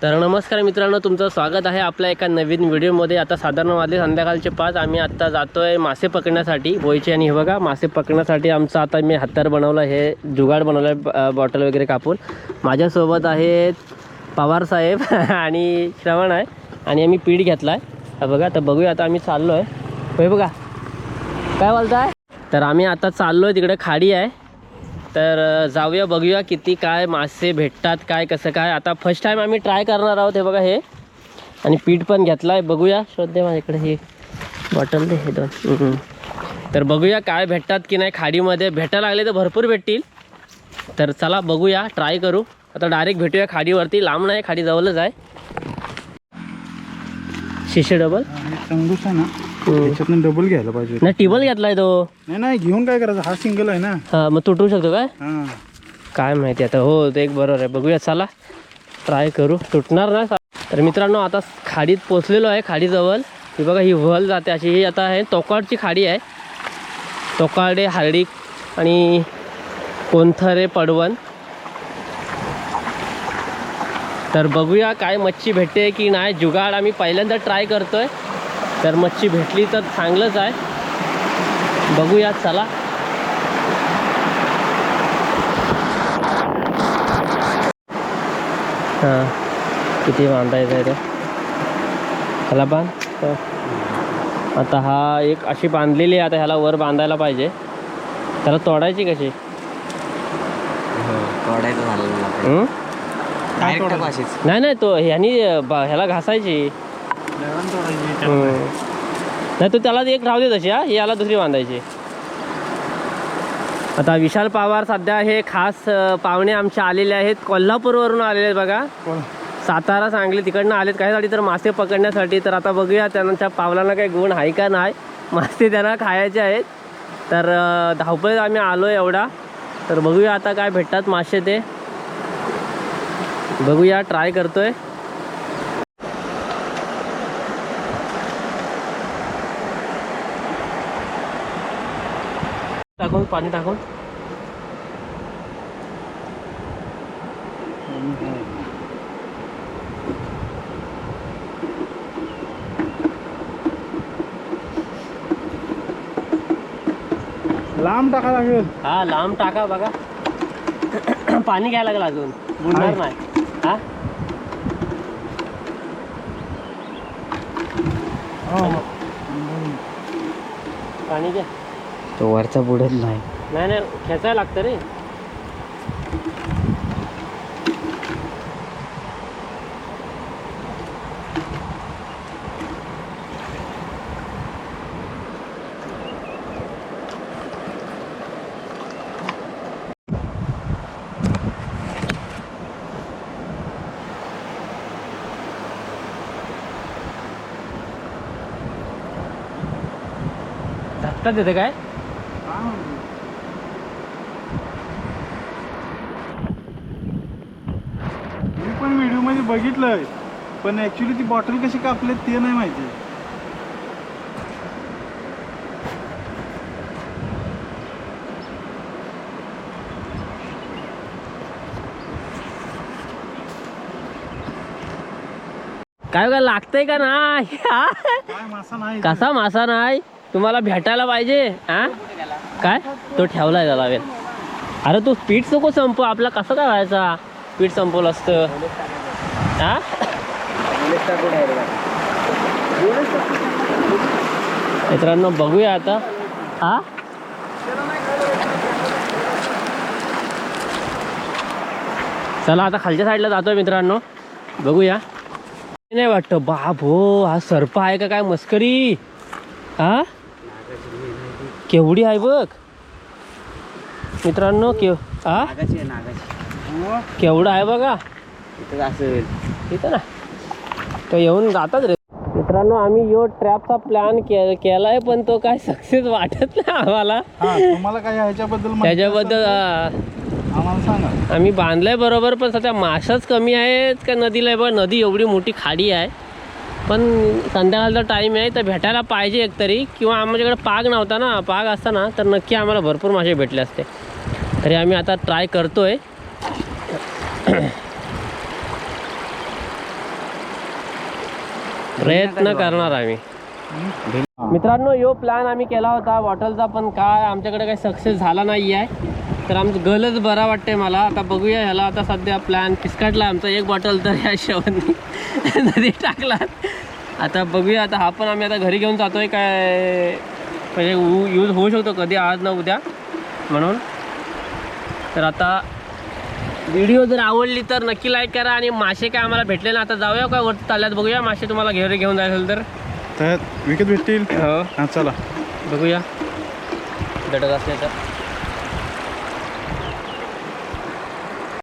तर नमस्कार मित्रांनो, तुमचं स्वागत आहे आपल्या एका नवीन व्हिडिओमध्ये। आता साधारण वाजले संध्याकाळचे 5। आम्ही आता जातोय मासे पकडण्यासाठी बोईचे। आणि हे बघा, मासे पकडण्यासाठी आमचा आता मी हत्यार बनवलं, हे जुगाड बनवलं, बॉटल वगैरे कापून। माझ्यासोबत आहेत पवार साहेब आणि श्रवण आहे, आणि आम्ही पीठ घेतला आहे बघा। तर बघूया, आता आम्ही चाललो आहे। हे बघा काय बोलताय। तर आम्ही आता चाललो आहे, तिकडे खाडी आहे, तर जाऊया, बघूया किती काय मासे भेटतात, काय कसं काय। आता फर्स्ट टाइम आम्ही ट्राय करणार आहोत। हे बघा हे, आणि पीठ पण घेतला आहे, बघूया। शोधते माझ्याकडे हे बॉटल दे, हे दोन। तर बघूया काय भेटतात की नाही। खाडीमध्ये भेटायला लागले तर भरपूर भेटतील, तर चला बघूया, ट्राय करू। आता डायरेक्ट भेटूया खाडीवरती, लांब नाही, खाडी जवळच आहे। शिशे डबल तंगूस आहे ना, त्याच्यातून डबल घ्यायला पाहिजे ना। टेबल घेतलाय तो। नाही घेऊन काय करायचं, हा सिंगल आहे ना। हां, मग तुटू शकतो काय, हां काय माहिती आता। हो, ते एक बरोबर आहे, बघूया, चला ट्राय करू, तुटणार नाही। तर मित्रांनो, आता खाडीत पोचलेलो आहे, खाडीजवळ। ही बघा, ही वहल जाते अशी। ही आता आहे तोकाडची खाडी आहे, तोकाडे, हार्डी आणि कोणथरे, पडवण। तर बघूया काय मच्छी भेटते की नाही। जुगाड आम्ही पहिल्यांदा ट्राय करतोय, तर मच्छी भेटली तर चांगलंच आहे, बघूया, चला। हां, किती बांधायचं आहे ते, ह्याला बांध। आता हा एक अशी बांधलेली आहे, आता ह्याला वर बांधायला पाहिजे। त्याला तोडायची कशी, तोडायचं झालं नाही नाही, तो ह्यानी ह्याला घासायची नाही, तो त्याला एक राहू दे तशी। हा, याला दुसरी बांधायची। आता विशाल पवार सध्या हे खास पाहुणे आमचे आलेले आहेत, कोल्हापूरवरून आलेले आहेत बघा। सातारा, सांगली तिकडनं आलेत काहीसाठी, तर मासे पकडण्यासाठी। तर आता बघूया त्यांच्या पावलांना काही गुण आहे का नाही, मासे त्यांना खायचे आहेत। तर धावपळीत आम्ही आलो आहे एवढा, तर बघूया आता काय भेटतात मासे ते, बघूया, ट्राय करतोय। टाकून पाणी टाकून लांब टाका लागेल। हा, लांब टाका बघा, पाणी घ्यायला लागेल अजून, बुडणार नाही। हा, पाणी घ्या। तो वरचा बुडत नाही। नाही नाही, खेचायला लागतं रे। धक्का देते काय, मी पण व्हिडिओ मध्ये बघितलंय, पण ऍक्च्युली ती बॉटल कशी कापले ते नाही माहिती। काय काय लागतंय का नाही। काय मासा नाही, कसा मासा नाही, तुम्हाला भेटायला पाहिजे। हा, काय तो ठेवलाय त्याला वेळ। अरे तू पीठ नको संपव, आपला कसं काय व्हायचा, पीठ संपवलं असतं। हा, मित्रांनो बघूया आता। हा, चला आता खालच्या साईडला जातोय मित्रांनो, बघूया। नाही वाटतं, बाप हो, हा सर्प आहे का काय, मस्करी। हा, केवढी आहे बघ मित्रांनो, केवढा आहे बघा, इथं ना, तो येऊन जातात रे। मित्रांनो, आम्ही यो ट्रॅपचा प्लॅन केलाय, पण तो काय सक्सेस वाटत नाही आम्हाला। तुम्हाला काय ह्याच्याबद्दल त्याच्याबद्दल आम्हाला सांगा। आम्ही बांधलाय बरोबर, पण सध्या माशाच कमी आहेत का नदीला आहे बघ। नदी एवढी मोठी खाडी आहे, पण संध्याकाळचा टाईम आहे, तर भेटायला पाहिजे एकतरी। किंवा आमच्याकडे पाग नव्हता ना, पाग असता ना तर नक्की आम्हाला भरपूर मासे भेटले असते। तरी आम्ही आता ट्राय करतोय। प्रयत्न करणार आम्ही. मित्रांनो यो प्लॅन आम्ही केला होता बॉटलचा, पण काय आमच्याकडे काही सक्सेस झाला नाही आहे. तर आमचं गलच बरा वाटते मला. आता बघूया ह्याला. आता सध्या प्लॅन फिसकाटला आमचा. एक बॉटल तर ह्या शेवटनी नदी टाकला. आता बघूया. आता हा पण आम्ही आता घरी घेऊन जातोय. काय म्हणजे यूज होऊ शकतो कधी, आज ना उद्या म्हणून. तर आता व्हिडिओ जर आवडली तर नक्की लाईक करा. आणि मासे काय आम्हाला भेटले ना, आता जाऊया काय वरती चालल्यात, बघूया मासे तुम्हाला घरी घेऊन जायचं तर तर विकत भेटतील. हो हां चला बघूया भेटत असले तर.